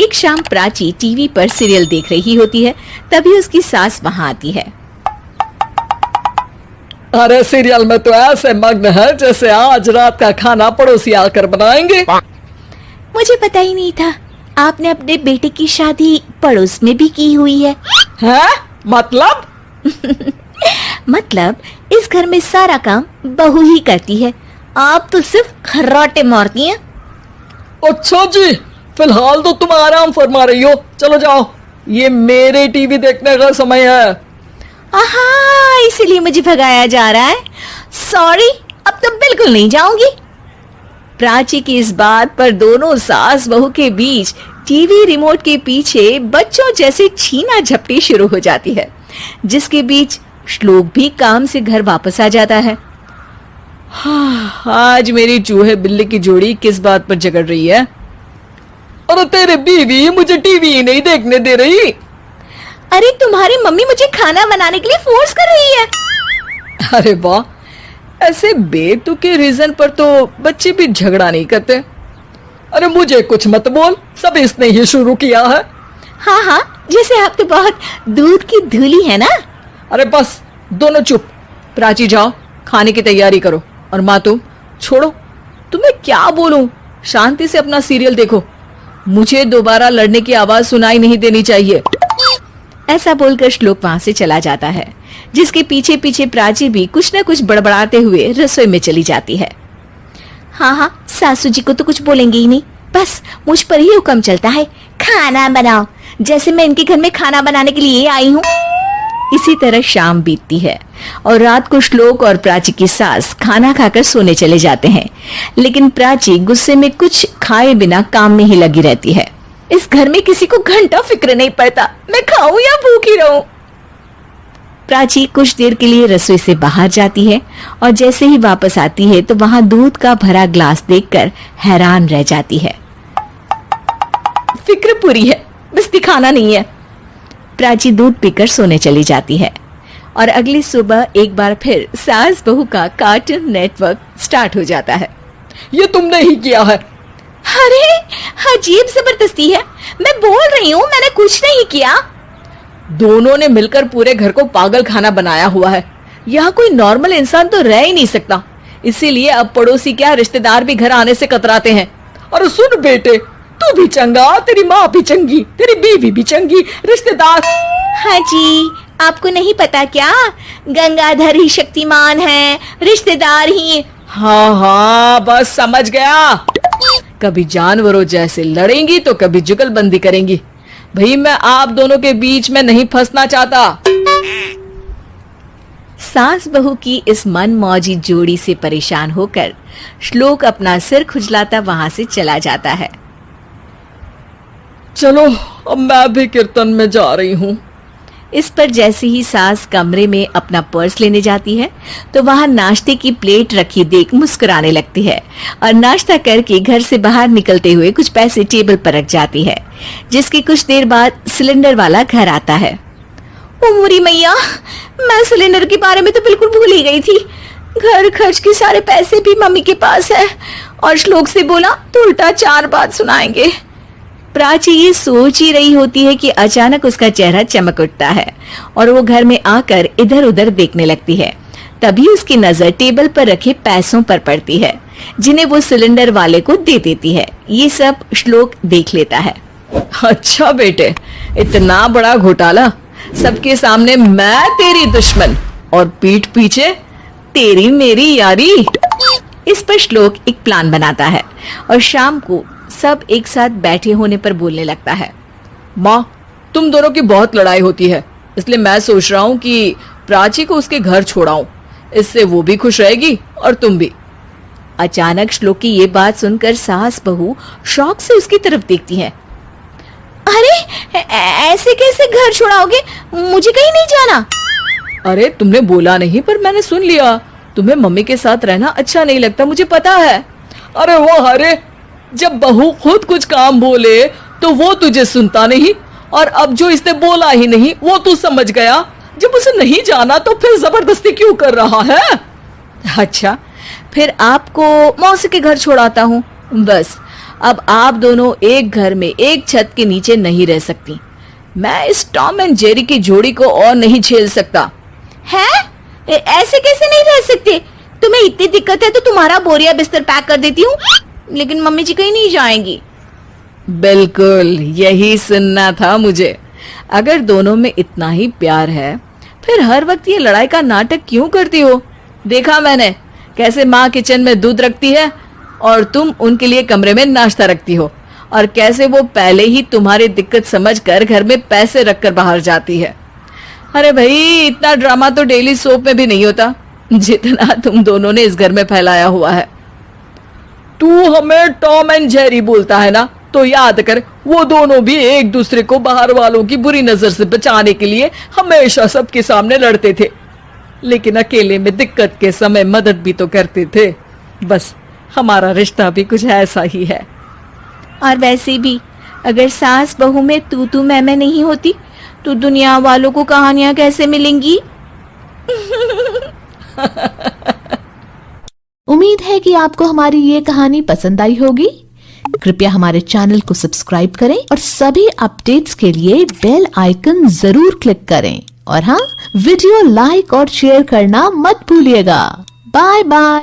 एक शाम प्राची टीवी पर सीरियल देख रही होती है। तभी उसकी सास वहाँ आती है। अरे सीरियल में तो ऐसे मग्न है जैसे आज रात का खाना पड़ोसी आकर बनाएंगे। मुझे पता ही नहीं था आपने अपने बेटे की शादी पड़ोस में भी की हुई है। हैं? मतलब? मतलब इस घर में सारा काम बहू ही करती है, आप तो सिर्फ खर्राटे मारती हैं। अच्छा जी, फिलहाल तो तुम आराम फरमा रही हो, चलो जाओ, ये मेरे टीवी देखने का समय है। आहा, इसीलिए मुझे भगाया जा रहा है। सॉरी, अब तो बिल्कुल नहीं जाऊंगी। प्राची की इस बात पर दोनों सास बहू के बीच टीवी रिमोट के पीछे बच्चों जैसे छीना झपटी शुरू हो जाती है, जिसके बीच श्लोक भी काम से घर वापस आ जाता है। आज मेरी चूहे बिल्ली की जोड़ी किस बात पर झगड़ रही है? अरे तेरे बीवी मुझे टीवी ही नहीं देखने दे रही। अरे तुम्हारी मम्मी मुझे खाना बनाने के लिए फोर्स कर रही है। अरे वाह, ऐसे बेतुके रीजन पर तो बच्चे भी झगड़ा नहीं करते। अरे मुझे कुछ मत बोल, सब इसने ही शुरू किया है। हाँ हाँ, जैसे आप तो बहुत दूध की धूली है ना। अरे बस, दोनों चुप। प्राची जाओ, खाने की तैयारी करो। और माँ तुम छोड़ो, तुम्हें क्या बोलूं, शांति से अपना सीरियल देखो, मुझे दोबारा लड़ने की आवाज सुनाई नहीं देनी चाहिए। ऐसा बोलकर श्लोक वहां से चला जाता है, जिसके पीछे पीछे प्राची भी कुछ न कुछ बड़बड़ाते हुए रसोई में चली जाती है। हाँ हाँ, सासू जी को तो कुछ बोलेंगे ही नहीं, बस मुझ पर ही हुक्म चलता है, खाना बनाओ, जैसे मैं इनके घर में खाना बनाने के लिए आई हूँ। इसी तरह शाम बीतती है और रात को श्लोक और प्राची की सास खाना खाकर सोने चले जाते हैं, लेकिन प्राची गुस्से में कुछ खाए बिना काम में ही लगी रहती है। इस घर में किसी को घंटा फिक्र नहीं पड़ता, मैं खाऊं या भूखी रहूं। प्राची कुछ देर के लिए रसोई से बाहर जाती है और जैसे ही वापस आती है तो वहां दूध का भरा ग्लास देखकर हैरान रह जाती है। फिक्र पूरी है, बस दिखाना नहीं है। प्राची दूध पीकर सोने चली जाती है और अगली सुबह एक बार फिर सास बहू का कार्टून नेटवर्क स्टार्ट हो जाता है। ये तुमने ही किया है। अरे अजीब जबरदस्ती है, मैं बोल रही हूँ मैंने कुछ नहीं किया। दोनों ने मिलकर पूरे घर को पागल खाना बनाया हुआ है। यहाँ कोई नॉर्मल इंसान तो रह ही नहीं सकता, इसीलिए अब पड़ोसी क्या रिश्तेदार भी घर आने से कतराते हैं। और सुन बेटे, तू भी चंगा, तेरी माँ भी चंगी, तेरी बीवी भी चंगी, रिश्तेदार। हाँ जी, आपको नहीं पता क्या, गंगाधर ही शक्तिमान है, रिश्तेदार ही। हाँ हाँ, बस समझ गया। कभी जानवरों जैसे लड़ेंगी तो कभी जुगलबंदी करेंगी। भाई मैं आप दोनों के बीच में नहीं फंसना चाहता। सास बहू की इस मन मौजी जोड़ी से परेशान होकर श्लोक अपना सिर खुजलाता वहां से चला जाता है। चलो अब मैं भी कीर्तन में जा रही हूँ। इस पर जैसे ही सास कमरे में अपना पर्स लेने जाती है तो वहां नाश्ते की प्लेट रखी देख मुस्कुराने लगती है और नाश्ता करके घर से बाहर निकलते हुए कुछ पैसे टेबल पर रख जाती है, जिसकी कुछ देर बाद सिलेंडर वाला घर आता है। ओ मोरी मैया, मैं सिलेंडर के बारे में तो बिल्कुल भूल ही गई थी। घर खर्च के सारे पैसे भी मम्मी के पास है और श्लोक से बोला तो उल्टा 4 बात सुनाएंगे। प्राची ये सोच ही रही होती है कि अचानक उसका चेहरा चमक उठता है और वो घर में आकर इधर उधर देखने लगती है। तभी उसकी नजर टेबल पर रखे पैसों पर पड़ती है, जिन्हें वो सिलेंडर वाले को दे देती है। ये सब श्लोक देख लेता है। अच्छा बेटे, इतना बड़ा घोटाला, सबके सामने मैं तेरी दुश्मन और पीठ पीछे तेरी मेरी यारी। इस पर श्लोक एक प्लान बनाता है और शाम को सब एक साथ बैठे होने पर बोलने लगता है। माँ, तुम दोनों की बहुत लड़ाई होती है, इसलिए मैं सोच रहा हूँ कि प्राची को उसके घर छोड़ाऊं, इससे वो भी खुश रहेगी और तुम भी। अचानक श्लोक की ये बात सुनकर सास बहू शौक से उसकी तरफ देखती है। अरे ऐसे कैसे घर छोड़ाओगे, मुझे कहीं नहीं जाना। अरे तुमने बोला नहीं पर मैंने सुन लिया, तुम्हें मम्मी के साथ रहना अच्छा नहीं लगता, मुझे पता है। अरे वो अरे, जब बहू खुद कुछ काम बोले तो वो तुझे सुनता नहीं, और अब जो इसने बोला ही नहीं वो तू समझ गया। जब उसे नहीं जाना तो फिर जबरदस्ती क्यों कर रहा है? अच्छा, फिर आपको मौसी के घर छोड़ाता हूँ, बस अब आप दोनों एक घर में एक छत के नीचे नहीं रह सकती। मैं इस टॉम एंड जेरी की जोड़ी को और नहीं झेल सकता। है? ऐसे कैसे नहीं रह सकते? तुम्हें इतनी दिक्कत है तो तुम्हारा बोरिया बिस्तर पैक कर देती हूँ, लेकिन मम्मी जी कहीं नहीं जाएंगी। बिल्कुल यही सुनना था मुझे। अगर दोनों में इतना ही प्यार है फिर हर वक्त ये लड़ाई का नाटक क्यों करती हो? देखा मैंने कैसे माँ किचन में दूध रखती है और तुम उनके लिए कमरे में नाश्ता रखती हो, और कैसे वो पहले ही तुम्हारी दिक्कत समझकर घर में पैसे रखकर बाहर जाती है। अरे भाई, इतना ड्रामा तो डेली सोप में भी नहीं होता जितना तुम दोनों ने इस घर में फैलाया हुआ है। तू हमें टॉम एंड जेरी बोलता है ना, तो याद कर वो दोनों भी एक दूसरे को बाहर वालों की बुरी नजर से बचाने के लिए हमेशा सबके सामने लड़ते थे, लेकिन अकेले में दिक्कत के समय मदद भी तो करते थे। बस हमारा रिश्ता भी कुछ ऐसा ही है। और वैसे भी अगर सास बहू में तू मैं नहीं होती तो दुनिया वालों को कहानियां कैसे मिलेंगी? उम्मीद है कि आपको हमारी ये कहानी पसंद आई होगी। कृपया हमारे चैनल को सब्सक्राइब करें और सभी अपडेट्स के लिए बेल आइकन जरूर क्लिक करें। और हाँ, वीडियो लाइक और शेयर करना मत भूलिएगा। Bye bye.